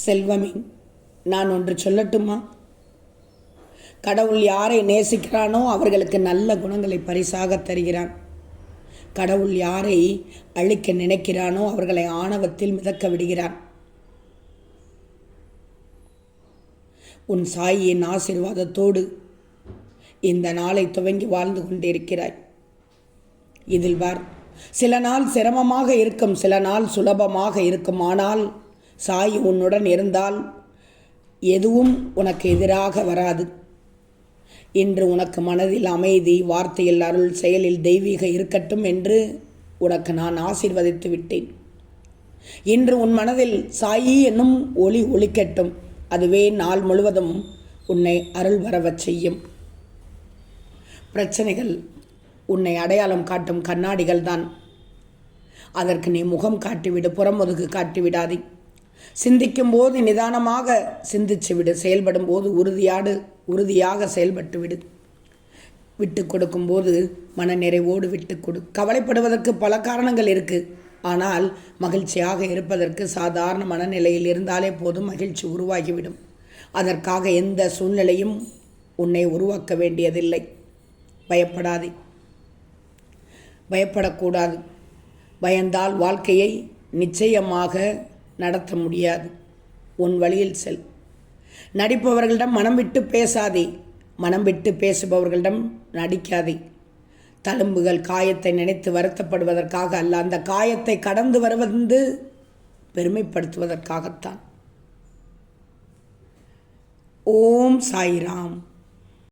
செல்வமே, நான் ஒன்று சொல்லட்டுமா? கடவுள் யாரை நேசிக்கிறானோ அவர்களுக்கு நல்ல குணங்களை பரிசாக தருகிறான். கடவுள் யாரை அழிக்க நினைக்கிறானோ அவர்களை ஆணவத்தில் மிதக்க விடுகிறான். உன் சாயின் ஆசீர்வாதத்தோடு இந்த நாளை துவங்கி வாழ்ந்து கொண்டிருக்கிறாய். இதில் வார், சில நாள் சிரமமாக இருக்கும், சில நாள் சுலபமாக இருக்கும். ஆனால் சாய் உன்னுடன் இருந்தால் எதுவும் உனக்கு எதிராக வராது. இன்று உனக்கு மனதில் அமைதி, வார்த்தையில் அருள், செயலில் தெய்வீக இருக்கட்டும் என்று உனக்கு நான் ஆசீர்வதித்து விட்டேன். இன்று உன் மனதில் சாயி என்னும் ஒளி ஒளிக்கட்டும். அதுவே நாள் முழுவதும் உன்னை அருள் வரவச் செய்யும். பிரச்சனைகள் உன்னை அடையாளம் காட்டும் கண்ணாடிகள் தான். அதற்கு நீ முகம் காட்டிவிடு, புறமுதுகு காட்டிவிடாதே. சிந்திக்கும் போது நிதானமாக சிந்திச்சு விடு. செயல்படும் போது உறுதியாக செயல்பட்டு விடு. விட்டு கொடுக்கும் போது மன நிறைவோடு விட்டு கொடு. கவலைப்படுவதற்கு பல காரணங்கள் இருக்குது. ஆனால் மகிழ்ச்சியாக இருப்பதற்கு சாதாரண மனநிலையில் இருந்தாலே போதும், மகிழ்ச்சி உருவாகிவிடும். அதற்காக எந்த சூழ்நிலையும் உன்னை உருவாக்க வேண்டியதில்லை. பயப்படாதே, பயப்படக்கூடாது. பயந்தால் வாழ்க்கையை நிச்சயமாக நடத்த முடியாது. உன் வழியில் செல். நடிப்பவர்களிடம் மனம் விட்டு பேசாதே, மனம் விட்டு பேசுபவர்களிடம் நடிக்காதே. தழும்புகள் காயத்தை நினைத்து வருத்தப்படுவதற்காக அல்ல, அந்த காயத்தை கடந்து வருவது பெருமைப்படுத்துவதற்காகத்தான். ஓம் சாய்ராம்.